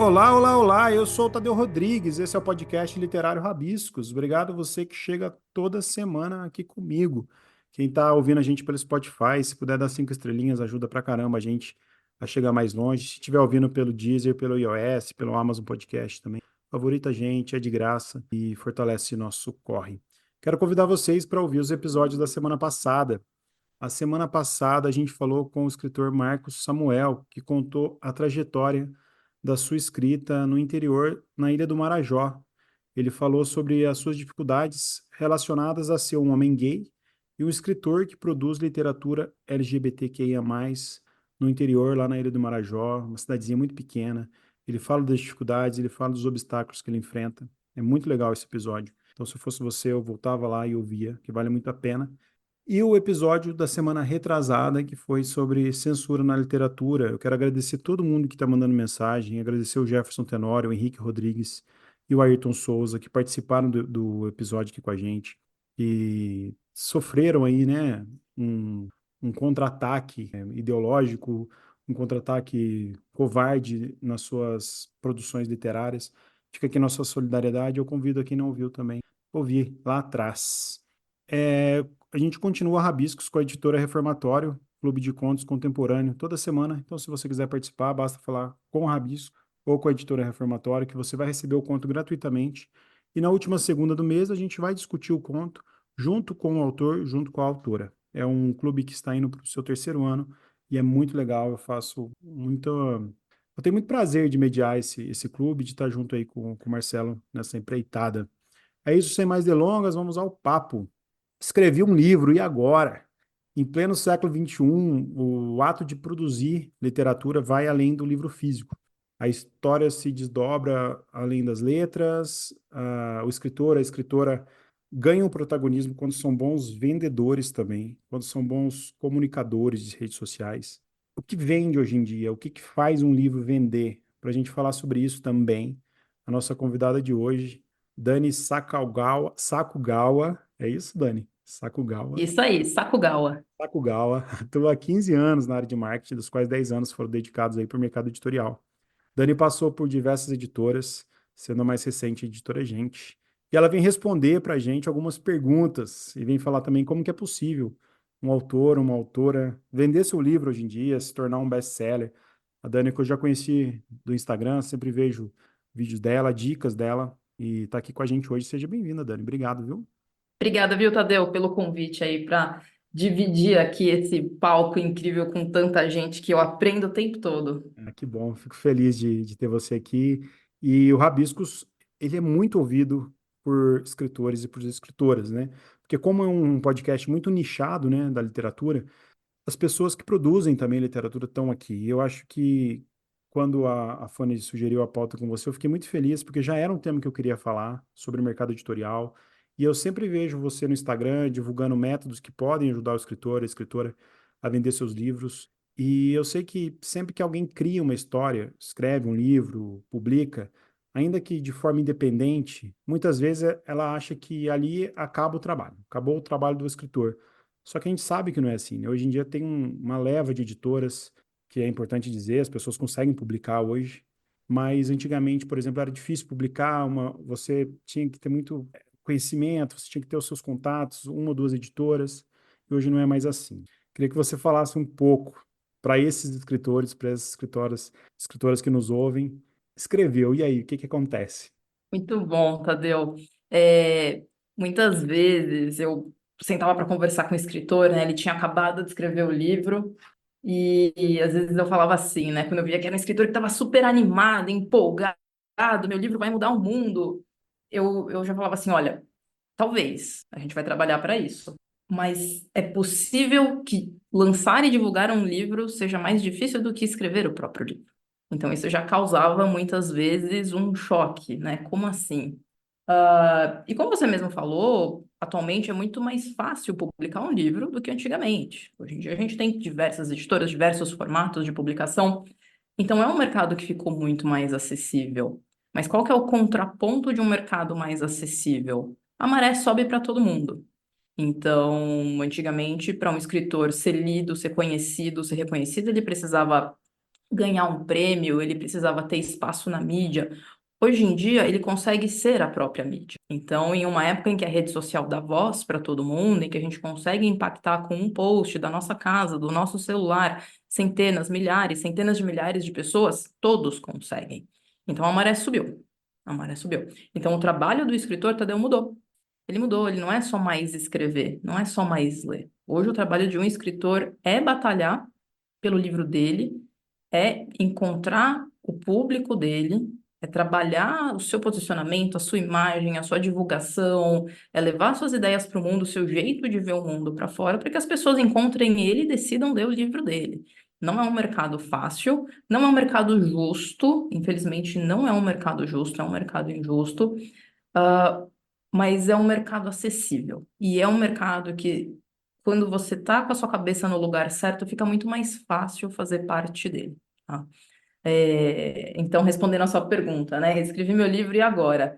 Olá, olá, olá! Eu sou o Tadeu Rodrigues, esse é o podcast Literário Rabiscos. Obrigado a você que chega toda semana aqui comigo. Quem está ouvindo a gente pelo Spotify, se puder dar 5 estrelinhas, ajuda pra caramba a gente a chegar mais longe. Se estiver ouvindo pelo Deezer, pelo iOS, pelo Amazon Podcast também, favorita a gente, é de graça e fortalece nosso corre. Quero convidar vocês para ouvir os episódios da semana passada. A semana passada a gente falou com o escritor Marcos Samuel, que contou a trajetória da sua escrita no interior, na Ilha do Marajó. Ele falou sobre as suas dificuldades relacionadas a ser um homem gay e um escritor que produz literatura LGBTQIA+, no interior, lá na Ilha do Marajó, uma cidadezinha muito pequena. Ele fala das dificuldades, ele fala dos obstáculos que ele enfrenta. É muito legal esse episódio. Então, se eu fosse você, eu voltava lá e ouvia, que vale muito a pena. E o episódio da semana retrasada, que foi sobre censura na literatura. Eu quero agradecer todo mundo que está mandando mensagem, agradecer o Jefferson Tenório, o Henrique Rodrigues e o Ayrton Souza, que participaram do episódio aqui com a gente e sofreram aí, né, um contra-ataque ideológico, um contra-ataque covarde nas suas produções literárias. Fica aqui nossa solidariedade. Eu convido a quem não ouviu também, ouvir lá atrás. É, a gente continua Rabiscos com a editora Reformatório, Clube de Contos Contemporâneo, toda semana. Então, se você quiser participar, basta falar com o Rabisco ou com a editora Reformatório, que você vai receber o conto gratuitamente. E na última segunda do mês, a gente vai discutir o conto junto com o autor, junto com a autora. É um clube que está indo para o seu terceiro ano e é muito legal. Eu faço muito. Eu tenho muito prazer de mediar esse clube, de estar junto aí com o Marcelo nessa empreitada. É isso, sem mais delongas, vamos ao papo. Escrevi um livro, e agora? Em pleno século XXI, o ato de produzir literatura vai além do livro físico. A história se desdobra além das letras, o escritor, a escritora ganham protagonismo quando são bons vendedores também, quando são bons comunicadores de redes sociais. O que vende hoje em dia? O que faz um livro vender? Para a gente falar sobre isso também, a nossa convidada de hoje, Dani Sakugawa. É isso, Dani? Sakugawa. Isso aí, Sakugawa. Sakugawa. Estou há 15 anos na área de marketing, dos quais 10 anos foram dedicados aí para o mercado editorial. Dani passou por diversas editoras, sendo a mais recente a editora Gente. E ela vem responder para a gente algumas perguntas e vem falar também como que é possível um autor, uma autora vender seu livro hoje em dia, se tornar um best-seller. A Dani, que eu já conheci do Instagram, sempre vejo vídeos dela, dicas dela, e está aqui com a gente hoje. Seja bem-vinda, Dani. Obrigado, viu? Obrigada, viu, Tadeu, pelo convite aí para dividir aqui esse palco incrível com tanta gente que eu aprendo o tempo todo. Que bom, fico feliz de ter você aqui. E o Rabiscos, ele é muito ouvido por escritores e por escritoras, né? Porque como é um podcast muito nichado, né, da literatura, as pessoas que produzem também literatura estão aqui. E eu acho que quando a Fanny sugeriu a pauta com você, eu fiquei muito feliz, porque já era um tema que eu queria falar sobre o mercado editorial. E eu sempre vejo você no Instagram divulgando métodos que podem ajudar o escritor, a escritora a vender seus livros. E eu sei que sempre que alguém cria uma história, escreve um livro, publica, ainda que de forma independente, muitas vezes ela acha que ali acaba o trabalho, acabou o trabalho do escritor. Só que a gente sabe que não é assim, né? Hoje em dia tem uma leva de editoras, que é importante dizer, as pessoas conseguem publicar hoje, mas antigamente, por exemplo, era difícil publicar, você tinha que ter muito conhecimento, você tinha que ter os seus contatos, uma ou duas editoras, e hoje não é mais assim. Queria que você falasse um pouco para esses escritores, para essas escritoras que nos ouvem, escreveu, e aí, o que que acontece? Muito bom, Tadeu. É, muitas vezes eu sentava para conversar com o escritor, né? Ele tinha acabado de escrever o livro e às vezes eu falava assim, né? Quando eu via que era um escritor que estava super animado, empolgado, meu livro vai mudar o mundo, eu já falava assim, olha, talvez a gente vai trabalhar para isso. Mas é possível que lançar e divulgar um livro seja mais difícil do que escrever o próprio livro. Então, isso já causava muitas vezes um choque, né? Como assim? E como você mesmo falou, atualmente é muito mais fácil publicar um livro do que antigamente. Hoje em dia a gente tem diversas editoras, diversos formatos de publicação, então é um mercado que ficou muito mais acessível. Mas qual que é o contraponto de um mercado mais acessível? A maré sobe para todo mundo. Então, antigamente, para um escritor ser lido, ser conhecido, ser reconhecido, ele precisava ganhar um prêmio, ele precisava ter espaço na mídia. Hoje em dia, ele consegue ser a própria mídia. Então, em uma época em que a rede social dá voz para todo mundo, em que a gente consegue impactar com um post da nossa casa, do nosso celular, centenas, milhares, centenas de milhares de pessoas, todos conseguem. Então, a maré subiu. A maré subiu. Então, o trabalho do escritor, Tadeu, mudou. Ele mudou, ele não é só mais escrever, não é só mais ler. Hoje, o trabalho de um escritor é batalhar pelo livro dele, é encontrar o público dele, é trabalhar o seu posicionamento, a sua imagem, a sua divulgação, é levar suas ideias para o mundo, o seu jeito de ver o mundo para fora, para que as pessoas encontrem ele e decidam ler o livro dele. Não é um mercado fácil, não é um mercado justo, infelizmente não é um mercado justo, é um mercado injusto, ah, mas é um mercado acessível. E é um mercado que, quando você está com a sua cabeça no lugar certo, fica muito mais fácil fazer parte dele. Tá? Então, respondendo a sua pergunta, né? Escrevi meu livro e agora?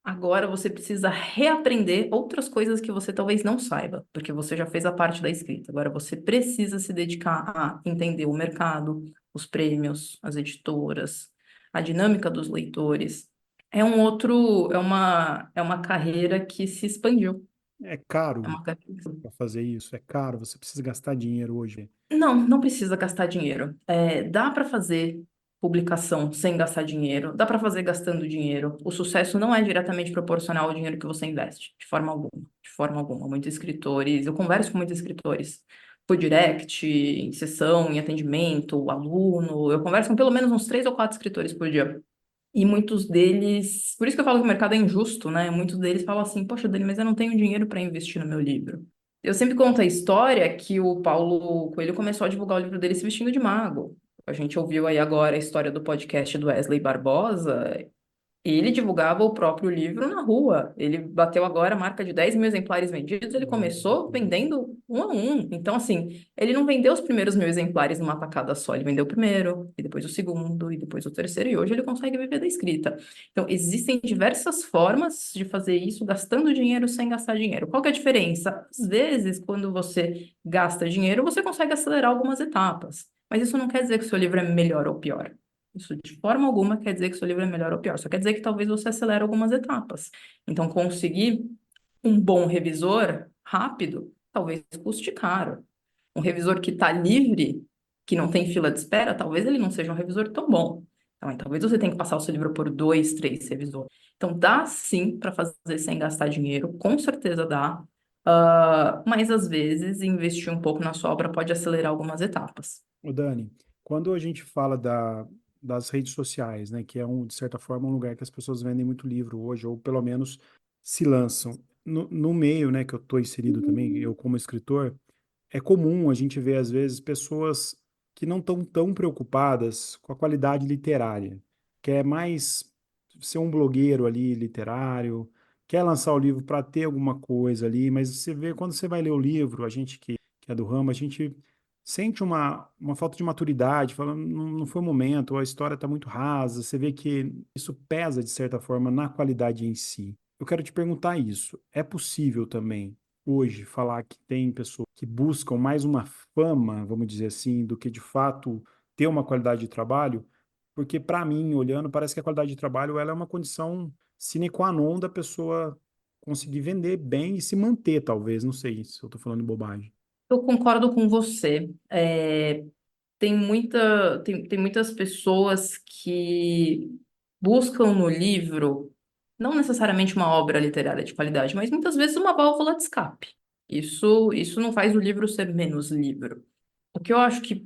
Agora você precisa reaprender outras coisas que você talvez não saiba, porque você já fez a parte da escrita. Agora você precisa se dedicar a entender o mercado, os prêmios, as editoras, a dinâmica dos leitores. É uma carreira que se expandiu. É É caro uma carreira. para fazer isso, é caro, você precisa gastar dinheiro hoje. Não, não precisa gastar dinheiro. Dá para fazer publicação sem gastar dinheiro, dá para fazer gastando dinheiro. O sucesso não é diretamente proporcional ao dinheiro que você investe, de forma alguma, de forma alguma. Muitos escritores, eu converso com muitos escritores por direct, em sessão, em atendimento, aluno, eu converso com pelo menos uns 3 ou 4 escritores por dia. E muitos deles, por isso que eu falo que o mercado é injusto, né? Muitos deles falam assim: poxa, Dani, mas eu não tenho dinheiro para investir no meu livro. Eu sempre conto a história que o Paulo Coelho começou a divulgar o livro dele se vestindo de mago. A gente ouviu aí agora a história do podcast do Wesley Barbosa. Ele divulgava o próprio livro na rua. Ele bateu agora a marca de 10 mil exemplares vendidos. Ele começou vendendo um a um. Então, assim, ele não vendeu os primeiros 1.000 exemplares numa tacada só. Ele vendeu o primeiro, e depois o segundo, e depois o terceiro. E hoje ele consegue viver da escrita. Então, existem diversas formas de fazer isso, gastando dinheiro sem gastar dinheiro. Qual que é a diferença? Às vezes, quando você gasta dinheiro, você consegue acelerar algumas etapas. Mas isso não quer dizer que o seu livro é melhor ou pior. Isso de forma alguma quer dizer que seu livro é melhor ou pior, só quer dizer que talvez você acelere algumas etapas. Então, conseguir um bom revisor rápido, talvez custe caro. Um revisor que está livre, que não tem fila de espera, talvez ele não seja um revisor tão bom. Então, talvez você tenha que passar o seu livro por 2, 3 revisores. Então, dá sim para fazer sem gastar dinheiro, com certeza dá. Mas às vezes investir um pouco na sua obra pode acelerar algumas etapas. Ô Dani, quando a gente fala das redes sociais, né, que é de certa forma um lugar que as pessoas vendem muito livro hoje, ou pelo menos se lançam. No meio, né, que eu estou inserido também, eu como escritor, é comum a gente ver, às vezes, pessoas que não estão tão preocupadas com a qualidade literária, que é mais ser um blogueiro ali literário, quer lançar o livro para ter alguma coisa ali, mas você vê, quando você vai ler o livro, a gente que é do ramo, a gente sente uma falta de maturidade, falando, não foi o momento, ou a história está muito rasa, você vê que isso pesa, de certa forma, na qualidade em si. Eu quero te perguntar isso. É possível também hoje falar que tem pessoas que buscam mais uma fama, vamos dizer assim, do que de fato ter uma qualidade de trabalho, porque para mim, olhando, parece que a qualidade de trabalho ela é uma condição sine qua non da pessoa conseguir vender bem e se manter, talvez. Não sei se eu estou falando bobagem. Eu concordo com você. Tem muitas pessoas que buscam no livro, não necessariamente uma obra literária de qualidade, mas muitas vezes uma válvula de escape. Isso não faz o livro ser menos livro. O que eu acho que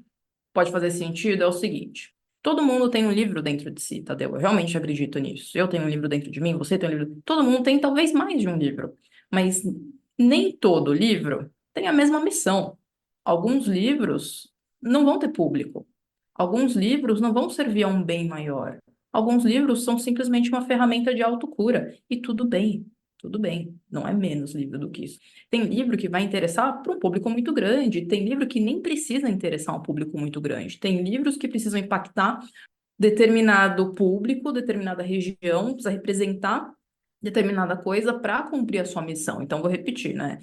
pode fazer sentido é o seguinte: todo mundo tem um livro dentro de si, Tadeu. Eu realmente acredito nisso. Eu tenho um livro dentro de mim, você tem um livro. Todo mundo tem talvez mais de um livro, mas nem todo livro tem a mesma missão. Alguns livros não vão ter público. Alguns livros não vão servir a um bem maior. Alguns livros são simplesmente uma ferramenta de autocura. E tudo bem, tudo bem. Não é menos livro do que isso. Tem livro que vai interessar para um público muito grande, tem livro que nem precisa interessar um público muito grande. Tem livros que precisam impactar determinado público, determinada região, precisa representar determinada coisa para cumprir a sua missão. Então, vou repetir, né?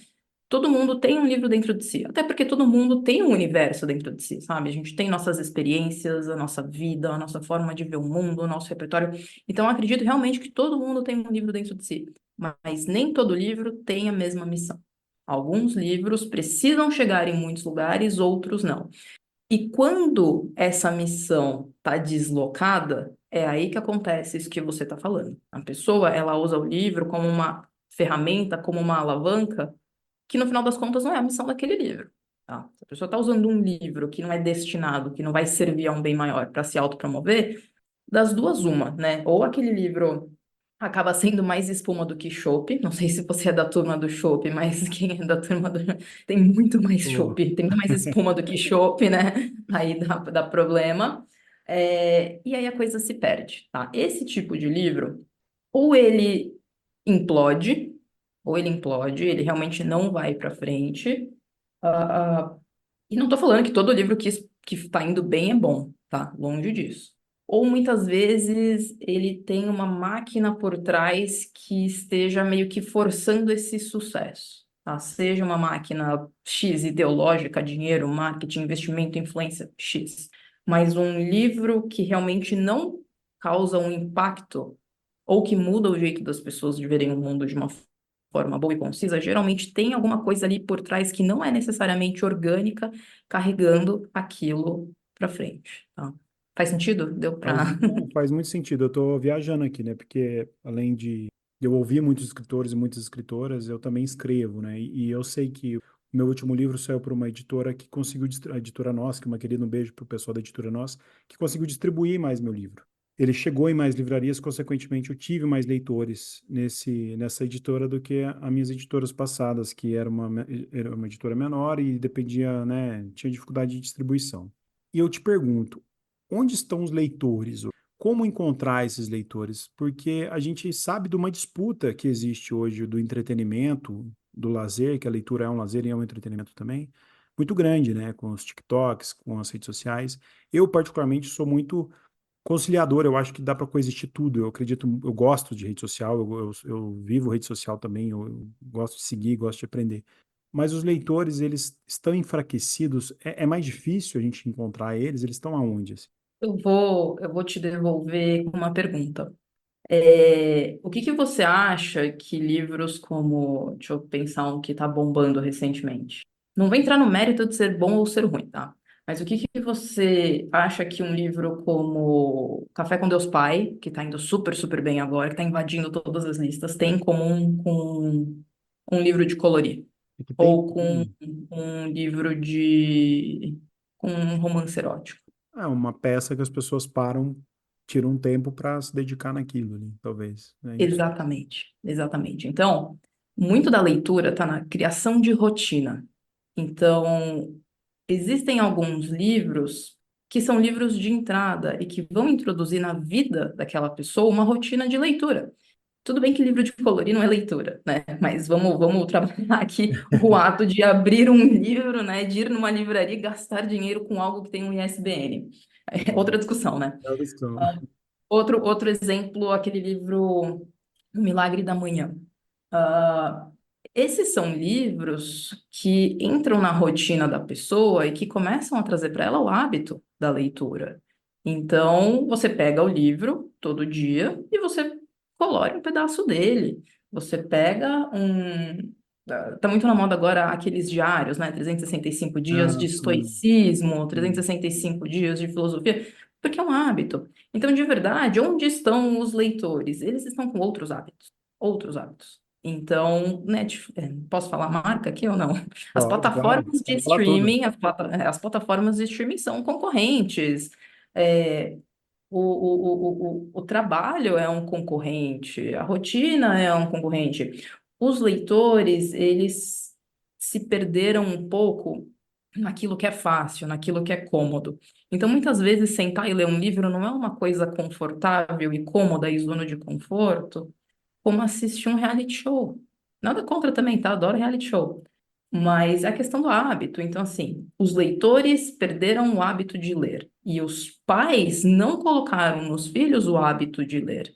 todo mundo tem um livro dentro de si, até porque todo mundo tem um universo dentro de si, sabe? A gente tem nossas experiências, a nossa vida, a nossa forma de ver o mundo, o nosso repertório. Então, eu acredito realmente que todo mundo tem um livro dentro de si, mas nem todo livro tem a mesma missão. Alguns livros precisam chegar em muitos lugares, outros não. E quando essa missão está deslocada, é aí que acontece isso que você está falando. A pessoa, ela usa o livro como uma ferramenta, como uma alavanca, que no final das contas não é a missão daquele livro. Tá? Se a pessoa está usando um livro que não é destinado, que não vai servir a um bem maior para se autopromover, das duas, uma, né? Ou aquele livro acaba sendo mais espuma do que chopp. Não sei se você é da turma do chopp, mas quem é da turma do tem muito mais Pô, chopp, tem muito mais espuma do que chopp, né? Aí dá problema. E aí a coisa se perde, tá? Esse tipo de livro, ou ele implode, ele realmente não vai para frente. E não estou falando que todo livro que está indo bem é bom, tá? Longe disso. Ou muitas vezes ele tem uma máquina por trás que esteja meio que forçando esse sucesso, tá? Seja uma máquina X ideológica, dinheiro, marketing, investimento, influência X, mas um livro que realmente não causa um impacto ou que muda o jeito das pessoas de verem o mundo de uma forma boa e concisa, geralmente tem alguma coisa ali por trás que não é necessariamente orgânica, carregando aquilo para frente, tá? Faz sentido? Deu faz, para. não, faz muito sentido. Eu estou viajando aqui, né? Porque além de eu ouvir muitos escritores e muitas escritoras, eu também escrevo, né? E eu sei que o meu último livro saiu por uma editora que conseguiu, a editora Nós, que é uma querida, um beijo pro pessoal da editora Nós, que conseguiu distribuir mais meu livro. Ele chegou em mais livrarias, consequentemente eu tive mais leitores nessa editora do que as minhas editoras passadas, que era uma editora menor e dependia, né, tinha dificuldade de distribuição. E eu te pergunto, onde estão os leitores? Como encontrar esses leitores? Porque a gente sabe de uma disputa que existe hoje do entretenimento, do lazer, que a leitura é um lazer e é um entretenimento também, muito grande, né? Com os TikToks, com as redes sociais. Eu, particularmente, sou muito conciliador, eu acho que dá para coexistir tudo. Eu acredito, eu gosto de rede social, eu vivo rede social também, eu gosto de seguir, gosto de aprender. Mas os leitores, eles estão enfraquecidos, é mais difícil a gente encontrar eles, eles estão aonde, assim? Eu vou te devolver com uma pergunta. O que que você acha que livros como, deixa eu pensar um que está bombando recentemente. Não vou entrar no mérito de ser bom ou ser ruim, tá? Mas o que que você acha que um livro como Café com Deus Pai, que está indo super, super bem agora, que está invadindo todas as listas, tem em comum com um livro de colorir? É que tem Ou com um livro com um romance erótico? uma peça que as pessoas param, tiram um tempo para se dedicar naquilo ali, talvez, é isso. Exatamente, exatamente. Então, muito da leitura está na criação de rotina. Então, existem alguns livros que são livros de entrada e que vão introduzir na vida daquela pessoa uma rotina de leitura. Tudo bem que livro de colorir não é leitura, né? Mas vamos trabalhar aqui o ato de abrir um livro, né? De ir numa livraria e gastar dinheiro com algo que tem um ISBN. É outra discussão, né? Tradução. Outro exemplo, aquele livro O Milagre da Manhã. Ah, esses são livros que entram na rotina da pessoa e que começam a trazer para ela o hábito da leitura. Então, você pega o livro todo dia e você colore um pedaço dele. Você pega um. Tá muito na moda agora aqueles diários, né? 365 dias Ah, de sim, estoicismo, sim. 365 dias de filosofia, porque é um hábito. Então, de verdade, onde estão os leitores? Eles estão com outros hábitos. Outros hábitos. Então, posso falar marca aqui ou não? As Pode, claro, plataformas de pode falar tudo. streaming, as plataformas de streaming são concorrentes. É, o trabalho é um concorrente, a rotina é um concorrente. Os leitores, eles se perderam um pouco naquilo que é fácil, naquilo que é cômodo. Então, muitas vezes, sentar e ler um livro não é uma coisa confortável e cômoda e zona de conforto, como assistir um reality show. Nada contra também, tá? Adoro reality show. Mas é a questão do hábito. Então, assim, os leitores perderam o hábito de ler e os pais não colocaram nos filhos o hábito de ler.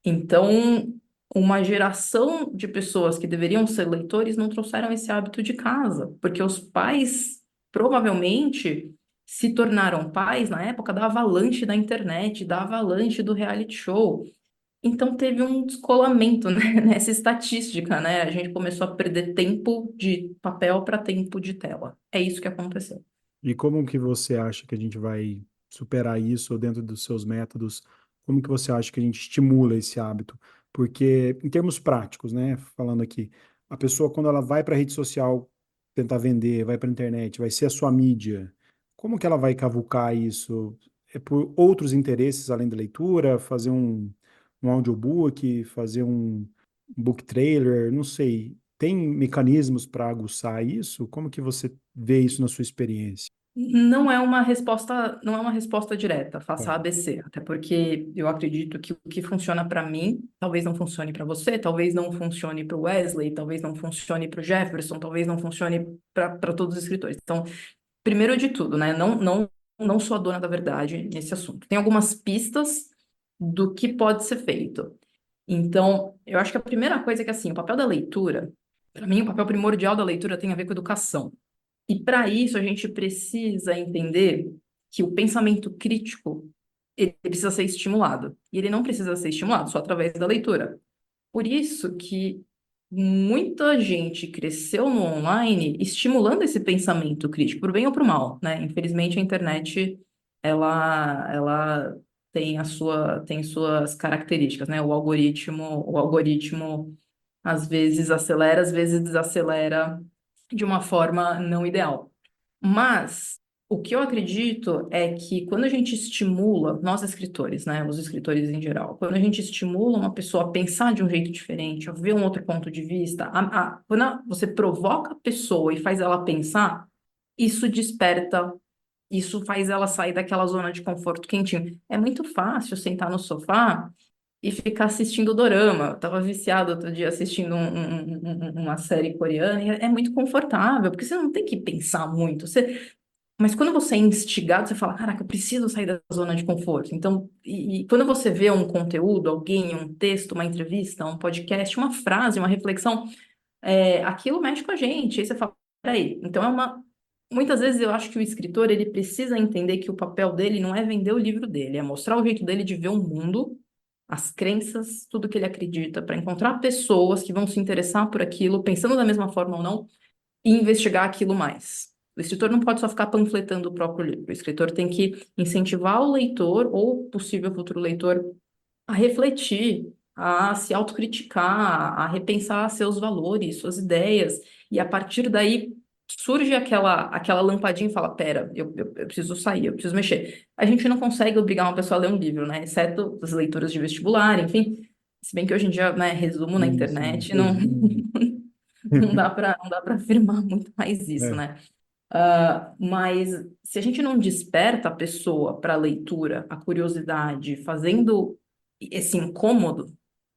Então, uma geração de pessoas que deveriam ser leitores não trouxeram esse hábito de casa, porque os pais provavelmente se tornaram pais na época da avalanche da internet, da avalanche do reality show. Então teve um descolamento, né, nessa estatística, né? A gente começou a perder tempo de papel para tempo de tela. É isso que aconteceu. E como que você acha que a gente vai superar isso ou dentro dos seus métodos? Como que você acha que a gente estimula esse hábito? Porque em termos práticos, né, falando aqui, a pessoa quando ela vai para a rede social tentar vender, vai para a internet, vai ser a sua mídia. Como que ela vai cavucar isso? É por outros interesses além da leitura, fazer um audiobook, fazer um book trailer, não sei. Tem mecanismos para aguçar isso? Como que você vê isso na sua experiência? Não é uma resposta direta, faça Tá. ABC, até porque eu acredito que o que funciona para mim, talvez não funcione para você, talvez não funcione para o Wesley, talvez não funcione para o Jefferson, talvez não funcione para todos os escritores. Então, primeiro de tudo, né, não sou a dona da verdade nesse assunto. Tem algumas pistas do que pode ser feito. Então, eu acho que a primeira coisa é que assim, o papel da leitura, para mim, o papel primordial da leitura tem a ver com educação. E para isso a gente precisa entender que o pensamento crítico ele precisa ser estimulado. E ele não precisa ser estimulado só através da leitura. Por isso que muita gente cresceu no online estimulando esse pensamento crítico, por bem ou por mal, né? Infelizmente a internet ela tem suas características, né? O algoritmo às vezes acelera, às vezes desacelera de uma forma não ideal. Mas o que eu acredito é que quando a gente estimula, nós escritores, né, os escritores em geral, quando a gente estimula uma pessoa a pensar de um jeito diferente, a ver um outro ponto de vista, você provoca a pessoa e faz ela pensar, isso desperta, isso faz ela sair daquela zona de conforto quentinho. É muito fácil sentar no sofá e ficar assistindo dorama. Eu tava viciado outro dia assistindo uma série coreana e é muito confortável, porque você não tem que pensar muito. Mas quando você é instigado, você fala, caraca, eu preciso sair da zona de conforto. Então, e quando você vê um conteúdo, alguém, um texto, uma entrevista, um podcast, uma frase, uma reflexão, aquilo mexe com a gente. Aí você fala, peraí, então Muitas vezes eu acho que o escritor, ele precisa entender que o papel dele não é vender o livro dele, é mostrar o jeito dele de ver o mundo, as crenças, tudo que ele acredita, para encontrar pessoas que vão se interessar por aquilo, pensando da mesma forma ou não, e investigar aquilo mais. O escritor não pode só ficar panfletando o próprio livro. O escritor tem que incentivar o leitor ou possível futuro leitor a refletir, a se autocriticar, a repensar seus valores, suas ideias, e a partir daí surge aquela lampadinha e fala: pera, eu preciso sair, eu preciso mexer. A gente não consegue obrigar uma pessoa a ler um livro, né? Exceto as leituras de vestibular, enfim. Se bem que hoje em dia, né, resumo na Sim, sim, internet, não, resumo. não dá para afirmar muito mais isso, É, né? Mas se a gente não desperta a pessoa para a leitura, a curiosidade, fazendo esse incômodo,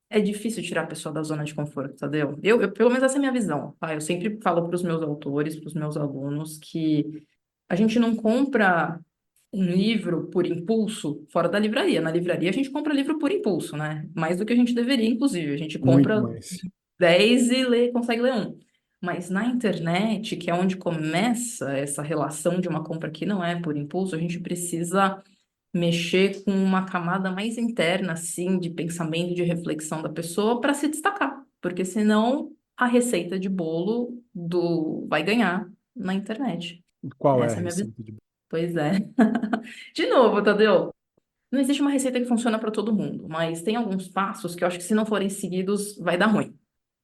é difícil tirar a pessoa da zona de conforto, entendeu? Pelo menos essa é a minha visão, tá? Eu sempre falo para os meus autores, para os meus alunos, que a gente não compra um livro por impulso fora da livraria. Na livraria a gente compra livro por impulso, né? Mais do que a gente deveria, inclusive. A gente muito compra mais. 10 e consegue ler um. Mas na internet, que é onde começa essa relação de uma compra que não é por impulso, a gente precisa mexer com uma camada mais interna, assim, de pensamento, de reflexão da pessoa para se destacar. Porque senão a receita de bolo vai ganhar na internet. Qual é a Essa é a minha visão. receita de... Pois é. De novo, Tadeu, não existe uma receita que funciona para todo mundo, mas tem alguns passos que eu acho que se não forem seguidos, vai dar ruim.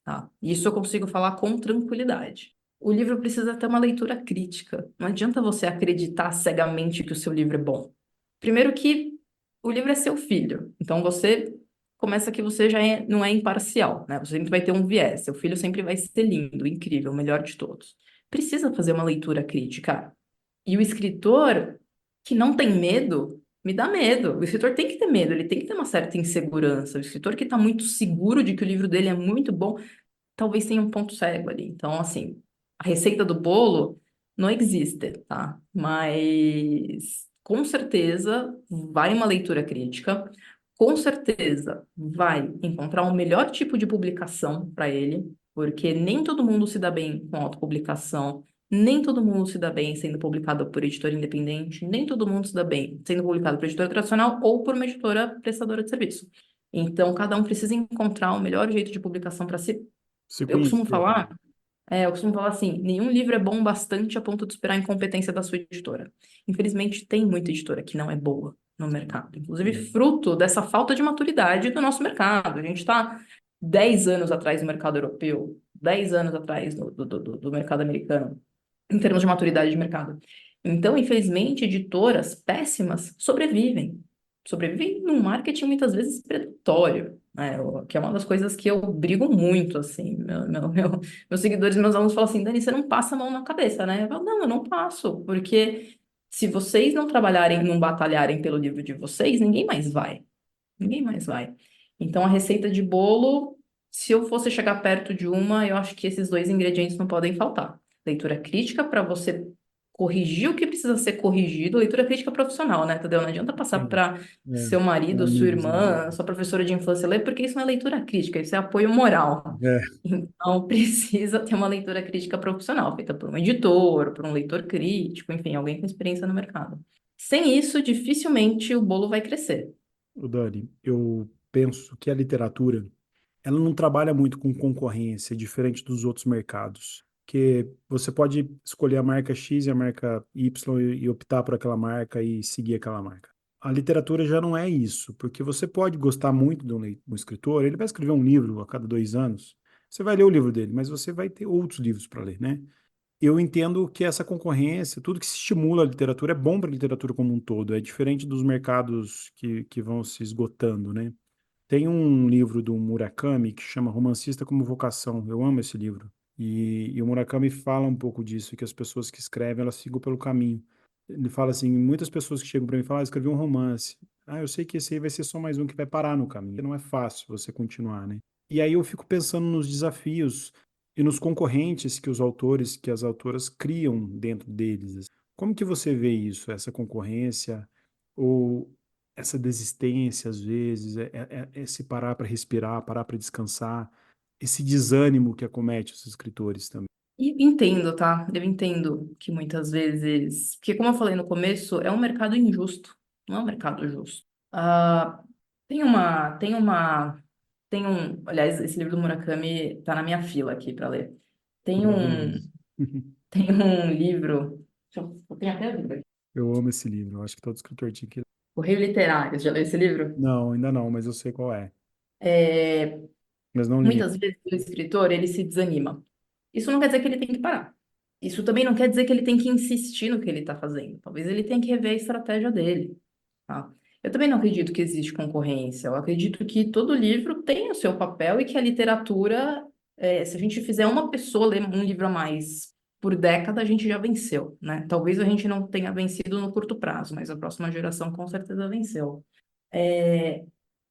Tá? Isso eu consigo falar com tranquilidade. O livro precisa ter uma leitura crítica. Não adianta você acreditar cegamente que o seu livro é bom. Primeiro que o livro é seu filho, então você começa que você não é imparcial, né? Você sempre vai ter um viés. Seu filho sempre vai ser lindo, incrível, o melhor de todos. Precisa fazer uma leitura crítica. E o escritor que não tem medo, me dá medo. O escritor tem que ter medo, ele tem que ter uma certa insegurança. O escritor que está muito seguro de que o livro dele é muito bom, talvez tenha um ponto cego ali. Então, assim, a receita do bolo não existe, tá? Mas com certeza vai uma leitura crítica. com certeza vai encontrar o melhor tipo de publicação para ele, porque nem todo mundo se dá bem com autopublicação, nem todo mundo se dá bem sendo publicado por editora independente, nem todo mundo se dá bem sendo publicado por editora tradicional ou por uma editora prestadora de serviço. Então, cada um precisa encontrar o melhor jeito de publicação para si. Se Eu costumo conhecer, né? falar eu costumo falar assim, nenhum livro é bom bastante a ponto de esperar a incompetência da sua editora. Infelizmente, tem muita editora que não é boa no mercado, inclusive É. fruto dessa falta de maturidade do nosso mercado. A gente está 10 anos atrás do mercado europeu, 10 anos atrás do mercado americano, em termos de maturidade de mercado. Então, infelizmente, editoras péssimas sobrevivem. Sobrevivem num marketing muitas vezes predatório, né? Que é uma das coisas que eu brigo muito, assim. Meus seguidores, meus alunos falam assim, Dani, você não passa a mão na cabeça, né? Eu falo, não, eu não passo, porque se vocês não trabalharem, não batalharem pelo livro de vocês, ninguém mais vai. Ninguém mais vai. Então, a receita de bolo, se eu fosse chegar perto de uma, eu acho que esses dois ingredientes não podem faltar. Leitura crítica para você corrigir o que precisa ser corrigido, leitura crítica profissional, né, Tadeu? Não adianta passar Sim. para É. seu marido, sua Amigos, irmã, amigos. sua professora de infância ler, porque isso não é leitura crítica, isso é apoio moral. É. Então, precisa ter uma leitura crítica profissional, feita por um editor, por um leitor crítico, enfim, alguém com experiência no mercado. Sem isso, dificilmente o bolo vai crescer. O Dani, eu penso que a literatura, ela não trabalha muito com concorrência, diferente dos outros mercados. Que você pode escolher a marca X e a marca Y e optar por aquela marca e seguir aquela marca. A literatura já não é isso, porque você pode gostar muito de um escritor, ele vai escrever um livro a cada 2 anos, você vai ler o livro dele, mas você vai ter outros livros para ler, né? Eu entendo que essa concorrência, tudo que se estimula a literatura é bom para a literatura como um todo, é diferente dos mercados que vão se esgotando, né? Tem um livro do Murakami que chama Romancista como Vocação. Eu amo esse livro. E o Murakami fala um pouco disso, que as pessoas que escrevem, elas ficam pelo caminho. Ele fala assim, muitas pessoas que chegam para mim e falam, escrevi um romance. Eu sei que esse aí vai ser só mais um que vai parar no caminho. Não é fácil você continuar, né? E aí eu fico pensando nos desafios e nos concorrentes que os autores, que as autoras criam dentro deles, assim. Como que você vê isso, essa concorrência? Ou essa desistência, às vezes, é se parar para respirar, parar para descansar, esse desânimo que acomete os escritores também. E entendo, tá? Eu entendo que muitas vezes, porque como eu falei no começo, é um mercado injusto, não é um mercado justo. Ah, tem um, aliás, esse livro do Murakami tá na minha fila aqui para ler. Tem um, Maravilhoso. tem um livro, eu tenho até o livro aqui, Eu amo esse livro, eu acho que todo escritor tinha que... Correio Literário, já leu esse livro? Não, ainda não, mas eu sei qual é. É, Mas não li. muitas vezes o escritor, ele se desanima. Isso não quer dizer que ele tem que parar. Isso também não quer dizer que ele tem que insistir no que ele está fazendo. Talvez ele tenha que rever a estratégia dele, tá? Eu também não acredito que existe concorrência. Eu acredito que todo livro tem o seu papel e que a literatura, se a gente fizer uma pessoa ler um livro a mais por década, a gente já venceu, né? Talvez a gente não tenha vencido no curto prazo, mas a próxima geração com certeza venceu. É,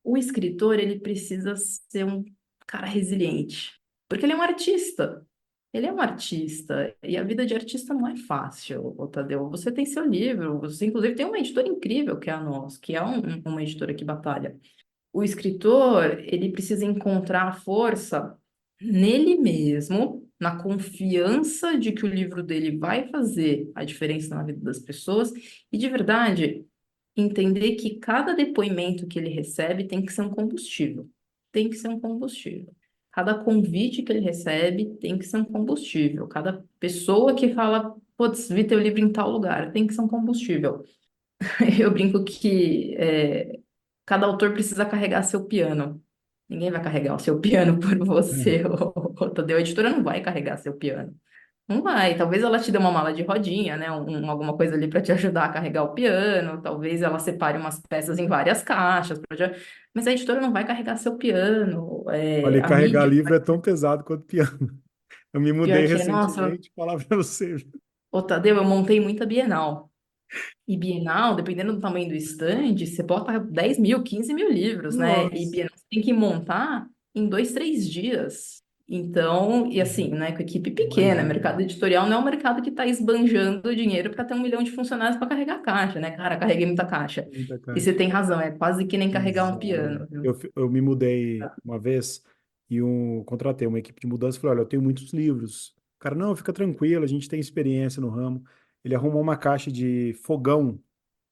o escritor, ele precisa ser um cara resiliente, porque ele é um artista. Ele é um artista, e a vida de artista não é fácil, ô Tadeu. Você tem seu livro, você inclusive tem uma editora incrível, que é a Nós, que é uma editora que batalha. O escritor, ele precisa encontrar a força nele mesmo, na confiança de que o livro dele vai fazer a diferença na vida das pessoas, e de verdade, entender que cada depoimento que ele recebe tem que ser um combustível. Tem que ser um combustível. Cada convite que ele recebe tem que ser um combustível. Cada pessoa que fala, putz, vi teu livro em tal lugar, tem que ser um combustível. Eu brinco que cada autor precisa carregar seu piano. Ninguém vai carregar o seu piano por você, ô Tadeu. A editora não vai carregar seu piano. Não vai. Talvez ela te dê uma mala de rodinha, né? Alguma coisa ali para te ajudar a carregar o piano. Talvez ela separe umas peças em várias caixas. Mas a editora não vai carregar seu piano. Olha, A carregar mídia, livro é tão pesado quanto piano. Eu me pior mudei que é, nossa, recentemente, falar para você. ô Tadeu, eu montei muita Bienal. E Bienal, dependendo do tamanho do estande, você bota 10 mil, 15 mil livros, né? E Nossa. Bienal você tem que montar em 2, 3 dias. Então, e assim, Uhum. né, com equipe pequena, Imagina, mercado editorial não é um mercado que está esbanjando dinheiro para ter 1 milhão de funcionários para carregar a caixa, né? Cara, carreguei muita caixa. muita E você caixa. tem razão, é quase que nem carregar um Exato. piano, viu? Eu me mudei uma vez e contratei uma equipe de mudança e falei, olha, eu tenho muitos livros. Cara, não, fica tranquilo, a gente tem experiência no ramo. Ele arrumou uma caixa de fogão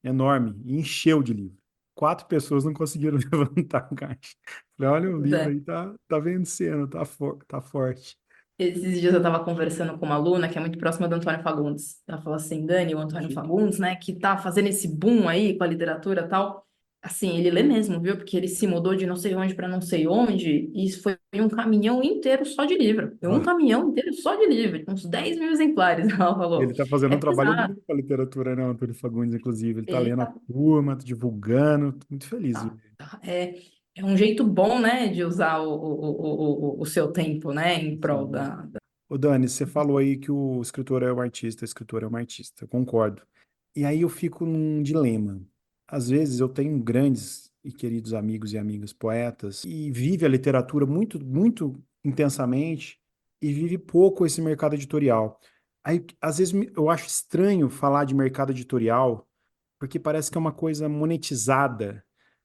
enorme e encheu de livro. 4 pessoas não conseguiram levantar a caixa. Falei, olha, o Pois livro é. aí tá vencendo, tá forte. Esses dias eu estava conversando com uma aluna que é muito próxima do Antônio Fagundes. Ela falou assim, Dani, o Antônio Chique. Fagundes, né, que tá fazendo esse boom aí com a literatura e tal. Assim, ele lê mesmo, viu? Porque ele se mudou de não sei onde para não sei onde, e isso foi um caminhão inteiro só de livro. Um Ah, caminhão inteiro só de livro, uns 10 mil exemplares, ela falou. ele tá fazendo É um trabalho pesado. lindo com a literatura, né, Antônio Fagundes, inclusive. Ele tá Ele lendo a tá, turma, tá divulgando, tô muito feliz. tá- é um jeito bom, né, de usar o seu tempo, né, em prol Sim. da... Ô, Dani, você falou aí que o escritor é um artista, o escritor é um artista, eu concordo. E aí eu fico num dilema. Às vezes eu tenho grandes e queridos amigos e amigas poetas e vive a literatura muito, muito intensamente e vive pouco esse mercado editorial. Aí, às vezes eu acho estranho falar de mercado editorial porque parece que é uma coisa monetizada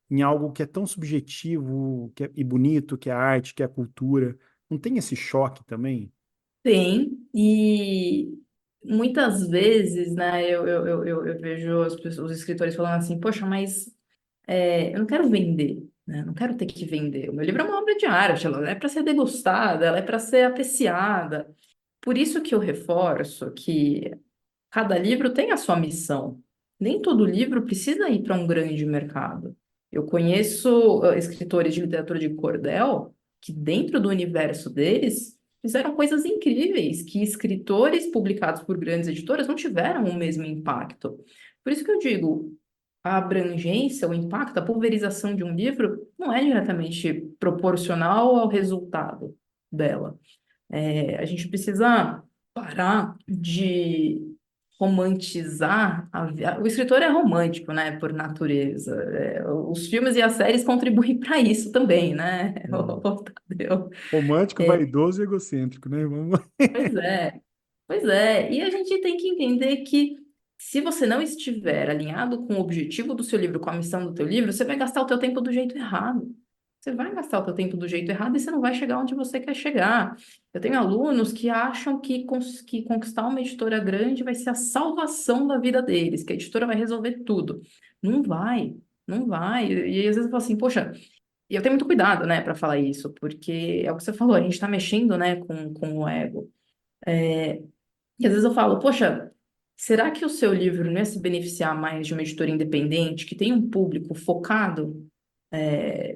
em algo que é tão subjetivo, e bonito, que é a arte, que é a cultura. Não tem esse choque também? Tem, e muitas vezes, né, eu vejo os escritores falando assim, poxa, mas eu não quero vender, né, eu não quero ter que vender. O meu livro é uma obra de arte, ela é para ser degustada, ela é para ser apreciada. Por isso que eu reforço que cada livro tem a sua missão. Nem todo livro precisa ir para um grande mercado. Eu conheço escritores de literatura de cordel que, dentro do universo deles, fizeram coisas incríveis, que escritores publicados por grandes editoras não tiveram o mesmo impacto. Por isso que eu digo, a abrangência, o impacto, a pulverização de um livro não é diretamente proporcional ao resultado dela. A gente precisa parar de romantizar o escritor é romântico, né, por natureza. Os filmes e as séries contribuem para isso também, né? É. Tadeu. Romântico, vaidoso e egocêntrico, né? Vamos lá. Pois é, pois é. E a gente tem que entender que se você não estiver alinhado com o objetivo do seu livro, com a missão do teu livro, você vai gastar o teu tempo do jeito errado. Você vai gastar o teu tempo do jeito errado e você não vai chegar onde você quer chegar. Eu tenho alunos que acham que conquistar uma editora grande vai ser a salvação da vida deles, que a editora vai resolver tudo. Não vai, não vai. E às vezes eu falo assim, poxa, e eu tenho muito cuidado, né, para falar isso, porque é o que você falou, a gente está mexendo, né, com o ego. E às vezes eu falo, poxa, será que o seu livro não ia se beneficiar mais de uma editora independente, que tem um público focado,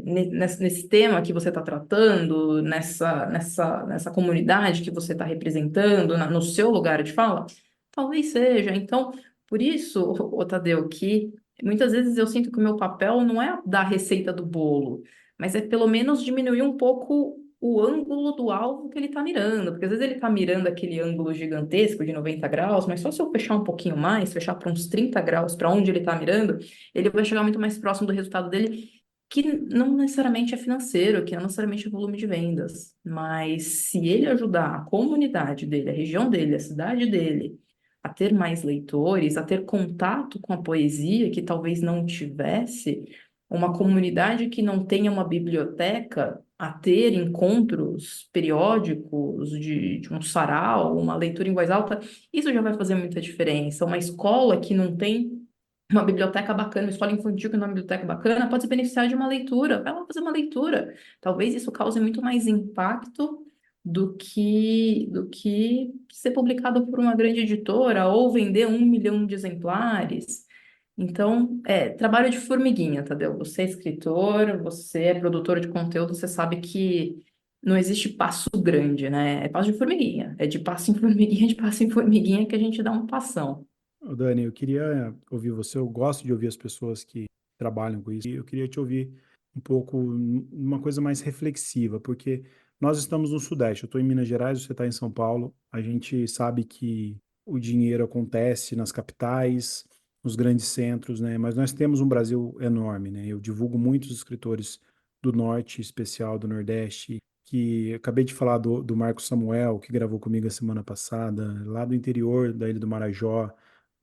nesse tema que você está tratando, nessa comunidade que você está representando, no seu lugar de fala? Talvez seja. Então, por isso, ô Tadeu, que muitas vezes eu sinto que o meu papel não é dar a receita do bolo, mas é pelo menos diminuir um pouco o ângulo do alvo que ele está mirando, porque às vezes ele está mirando aquele ângulo gigantesco de 90 graus, mas só se eu fechar um pouquinho mais, fechar para uns 30 graus para onde ele está mirando, ele vai chegar muito mais próximo do resultado dele, que não necessariamente é financeiro, que não necessariamente é volume de vendas, mas se ele ajudar a comunidade dele, a região dele, a cidade dele, a ter mais leitores, a ter contato com a poesia que talvez não tivesse, uma comunidade que não tenha uma biblioteca, a ter encontros periódicos de um sarau, uma leitura em voz alta, isso já vai fazer muita diferença. Uma escola que não tem uma biblioteca bacana, uma escola infantil que não é uma biblioteca bacana, pode se beneficiar de uma leitura. Vai lá fazer uma leitura. Talvez isso cause muito mais impacto do que ser publicado por uma grande editora ou vender 1 milhão de exemplares. Então, trabalho de formiguinha, Tadeu. Você é escritor, você é produtor de conteúdo, você sabe que não existe passo grande, né? É passo de formiguinha. É de passo em formiguinha, de passo em formiguinha que a gente dá um passão. Ô, Dani, eu queria ouvir você. Eu gosto de ouvir as pessoas que trabalham com isso. E eu queria te ouvir um pouco uma coisa mais reflexiva, porque nós estamos no Sudeste. Eu estou em Minas Gerais, você está em São Paulo. A gente sabe que o dinheiro acontece nas capitais, nos grandes centros, né? Mas nós temos um Brasil enorme, né? Eu divulgo muitos escritores do Norte, em especial do Nordeste, que acabei de falar do Marcos Samuel, que gravou comigo a semana passada, lá do interior da Ilha do Marajó,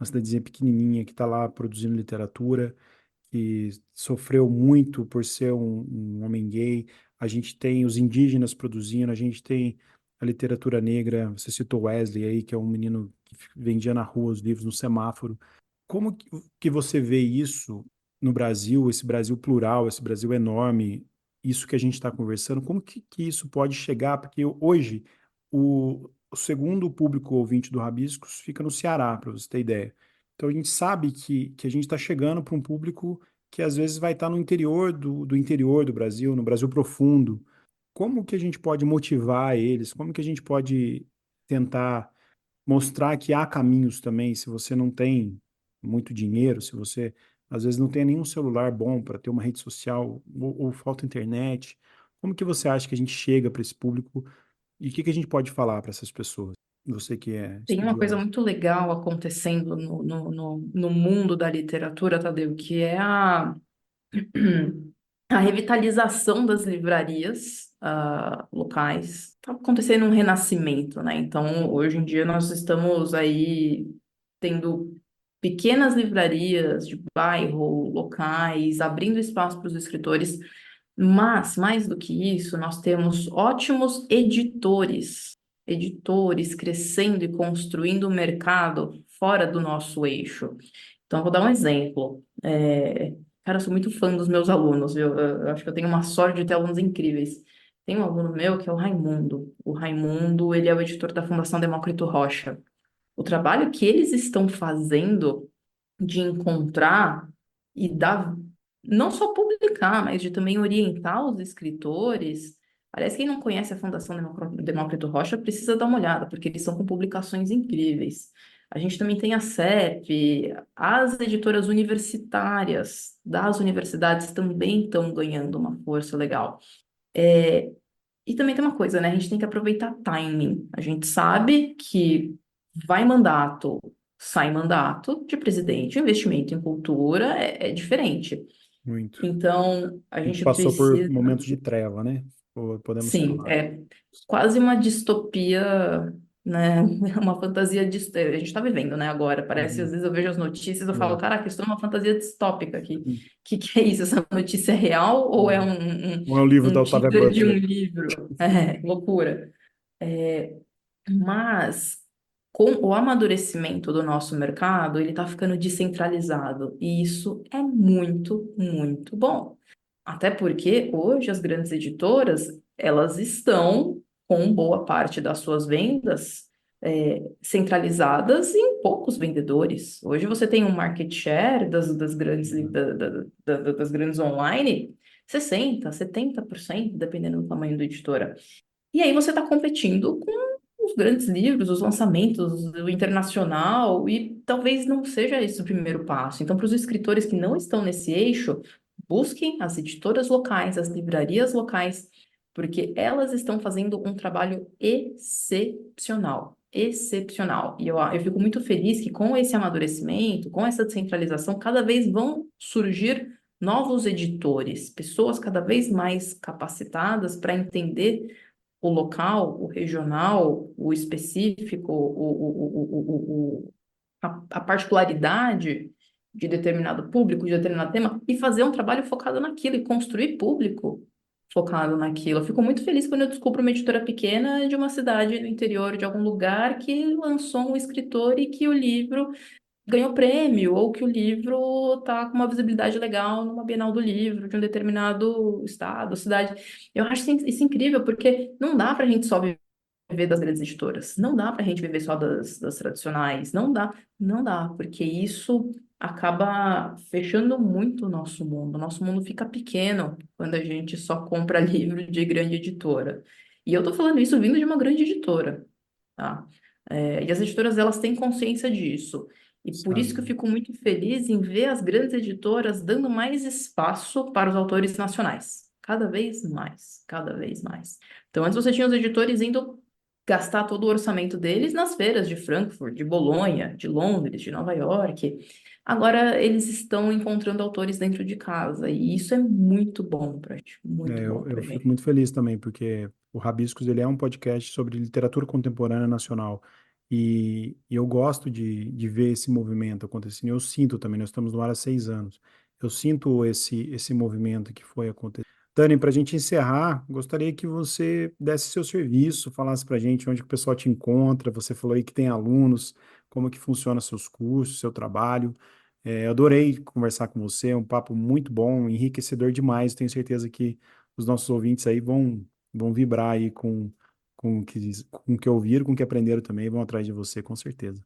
uma cidadezinha pequenininha que está lá produzindo literatura, que sofreu muito por ser um homem gay. A gente tem os indígenas produzindo, a gente tem a literatura negra. Você citou Wesley aí, que é um menino que vendia na rua os livros no semáforo. Como que você vê isso no Brasil, esse Brasil plural, esse Brasil enorme, isso que a gente está conversando, como que isso pode chegar? Porque hoje o segundo público ouvinte do Rabiscos fica no Ceará, para você ter ideia. Então a gente sabe que a gente está chegando para um público que às vezes vai estar no interior do interior do Brasil, no Brasil profundo. Como que a gente pode motivar eles? Como que a gente pode tentar mostrar que há caminhos também, se você não tem muito dinheiro, se você às vezes não tem nenhum celular bom para ter uma rede social ou falta internet, como que você acha que a gente chega para esse público e o que que a gente pode falar para essas pessoas? Você que é Tem uma coisa estudioso. muito legal acontecendo no mundo da literatura, Tadeu, que é a revitalização das livrarias locais. Está acontecendo um renascimento, né? Então, hoje em dia, nós estamos aí tendo pequenas livrarias de bairro, locais, abrindo espaço para os escritores, mas, mais do que isso, nós temos ótimos editores crescendo e construindo o mercado fora do nosso eixo. Então, vou dar um exemplo. Cara, eu sou muito fã dos meus alunos, viu? Eu acho que eu tenho uma sorte de ter alunos incríveis. Tem um aluno meu que é o Raimundo. O Raimundo, ele é o editor da Fundação Demócrito Rocha. O trabalho que eles estão fazendo de encontrar e dar, não só publicar, mas de também orientar os escritores. Aliás, quem não conhece a Fundação Demócrito Rocha precisa dar uma olhada, porque eles são com publicações incríveis. A gente também tem a CEP, as editoras universitárias das universidades também estão ganhando uma força legal. E também tem uma coisa, né? A gente tem que aproveitar timing. A gente sabe que vai mandato, sai mandato de presidente. O investimento em cultura é diferente. Muito. Então, a A gente gente passou por precisa. momentos de treva, né? Podemos Sim, falar. é quase uma distopia, né? Uma fantasia A gente está vivendo, né? Agora. Parece, às Uhum. vezes eu vejo as notícias, eu falo, É. caraca, isso é uma fantasia distópica aqui. Uhum. Que é isso? Essa notícia é real ou é Uhum. um, Não é o livro da um Octavia teaser de um Butler. livro? É, loucura. Mas com o amadurecimento do nosso mercado, ele está ficando descentralizado. E isso é muito, muito bom. Até porque hoje as grandes editoras, elas estão com boa parte das suas vendas centralizadas em poucos vendedores. Hoje você tem um market share das grandes, Uhum. das grandes online, 60, 70%, dependendo do tamanho da editora. E aí você está competindo com os grandes livros, os lançamentos, o internacional, e talvez não seja esse o primeiro passo. Então, para os escritores que não estão nesse eixo, busquem as editoras locais, as livrarias locais, porque elas estão fazendo um trabalho excepcional. Excepcional. E eu fico muito feliz que com esse amadurecimento, com essa descentralização, cada vez vão surgir novos editores, pessoas cada vez mais capacitadas para entender o local, o regional, o específico, a particularidade de determinado público, de determinado tema, e fazer um trabalho focado naquilo, e construir público focado naquilo. Eu fico muito feliz quando eu descubro uma editora pequena de uma cidade do interior, de algum lugar, que lançou um escritor e que o livro ganhou prêmio, ou que o livro está com uma visibilidade legal numa Bienal do Livro de um determinado estado, cidade. Eu acho isso incrível, porque não dá para a gente só viver das grandes editoras, não dá para a gente viver só das tradicionais, não dá, porque isso acaba fechando muito o nosso mundo fica pequeno quando a gente só compra livro de grande editora. E eu estou falando isso vindo de uma grande editora, tá? E as editoras, elas têm consciência disso. E por isso que eu Sabe? fico muito feliz em ver as grandes editoras dando mais espaço para os autores nacionais. Cada vez mais, cada vez mais. Então, antes você tinha os editores indo gastar todo o orçamento deles nas feiras de Frankfurt, de Bolonha, de Londres, de Nova York. Agora eles estão encontrando autores dentro de casa e isso é muito bom para gente, muito bom Eu para fico gente. muito feliz também, porque o Rabiscos ele é um podcast sobre literatura contemporânea nacional. E eu gosto de ver esse movimento acontecendo. Eu sinto também, nós estamos no ar há 6 anos. Eu sinto esse movimento que foi acontecendo. Dani, para a gente encerrar, gostaria que você desse seu serviço, falasse para a gente onde que o pessoal te encontra. Você falou aí que tem alunos, como que funciona seus cursos, seu trabalho. Eu adorei conversar com você, é um papo muito bom, enriquecedor demais. Tenho certeza que os nossos ouvintes aí vão vibrar aí com o que ouviram, com o que aprenderam também, vão atrás de você, com certeza.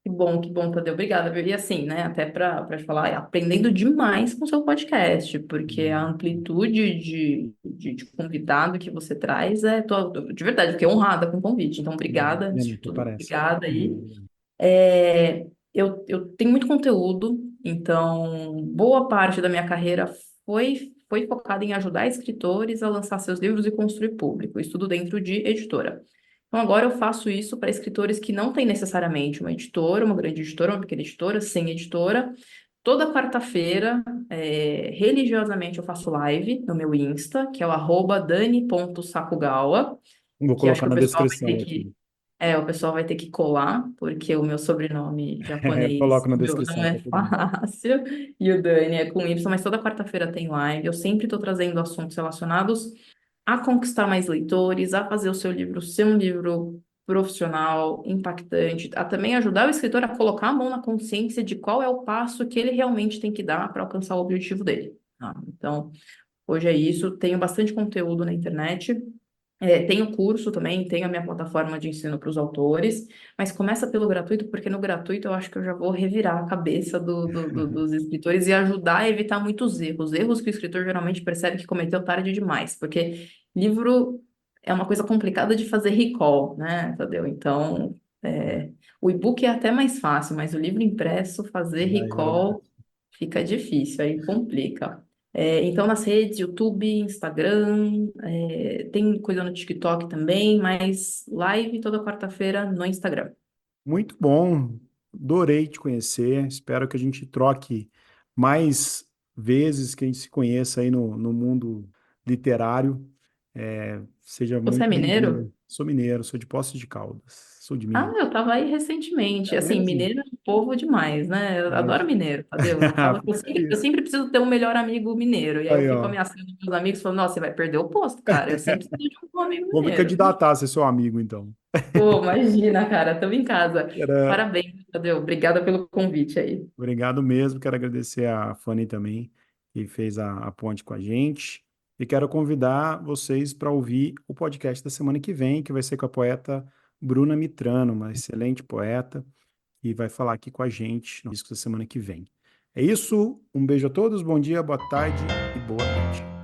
Que bom, Tadeu. Obrigada, viu? E assim, né, até para te falar, aprendendo demais com o seu podcast, porque a Hum. amplitude de convidado que você traz de verdade, fiquei honrada com o convite. Então, obrigada, antes Imagina, de até tudo, parece. obrigada aí. Eu tenho muito conteúdo, então boa parte da minha carreira foi focada em ajudar escritores a lançar seus livros e construir público, isso tudo dentro de editora. Então agora eu faço isso para escritores que não têm necessariamente uma editora, uma grande editora, uma pequena editora, sem editora. Toda quarta-feira, religiosamente, eu faço live no meu Insta, que é o @dani.sakugawa, Vou que acho colocar que o na pessoal vai ter descrição que aqui. o pessoal vai ter que colar, porque o meu sobrenome Coloco japonês na não descrição é para todo mundo. fácil, e o Dani é com Y, mas toda quarta-feira tem live. Eu sempre estou trazendo assuntos relacionados a conquistar mais leitores, a fazer o seu livro ser um livro profissional, impactante, a também ajudar o escritor a colocar a mão na consciência de qual é o passo que ele realmente tem que dar para alcançar o objetivo dele. Tá? Então, hoje é isso. Tenho bastante conteúdo na internet. Tenho curso também, tenho a minha plataforma de ensino para os autores, mas começa pelo gratuito, porque no gratuito eu acho que eu já vou revirar a cabeça dos escritores e ajudar a evitar muitos erros. Erros que o escritor geralmente percebe que cometeu tarde demais, porque livro é uma coisa complicada de fazer recall, né, Tadeu? Então, o e-book é até mais fácil, mas o livro impresso, fazer Vai, verdade. recall fica difícil, aí complica. Então, nas redes, YouTube, Instagram, tem coisa no TikTok também, mas live toda quarta-feira no Instagram. Muito bom, adorei te conhecer. Espero que a gente troque mais vezes, que a gente se conheça aí no mundo literário. Seja Você é muito mineiro? bem-vindo. Sou mineiro, sou de Poços de Caldas, sou de Ah, Minas. eu tava aí recentemente. É Assim, mesmo? mineiro é um povo demais, né? Eu adoro É. mineiro, Tadeu. Eu falo que eu sempre preciso ter um melhor amigo mineiro. E aí eu Aí, fico ó. ameaçando meus amigos, falando, nossa, você vai perder o posto, cara. Eu sempre preciso de um amigo Vou me mineiro. candidatar a ser seu amigo, então. Pô, imagina, cara, estamos em casa. Era... Parabéns, Tadeu. Obrigada pelo convite aí. Obrigado mesmo. Quero agradecer a Fanny também, que fez a ponte com a gente. E quero convidar vocês para ouvir o podcast da semana que vem, que vai ser com a poeta Bruna Mitrano, uma excelente poeta, e vai falar aqui com a gente no disco da semana que vem. É isso. Um beijo a todos, bom dia, boa tarde e boa noite.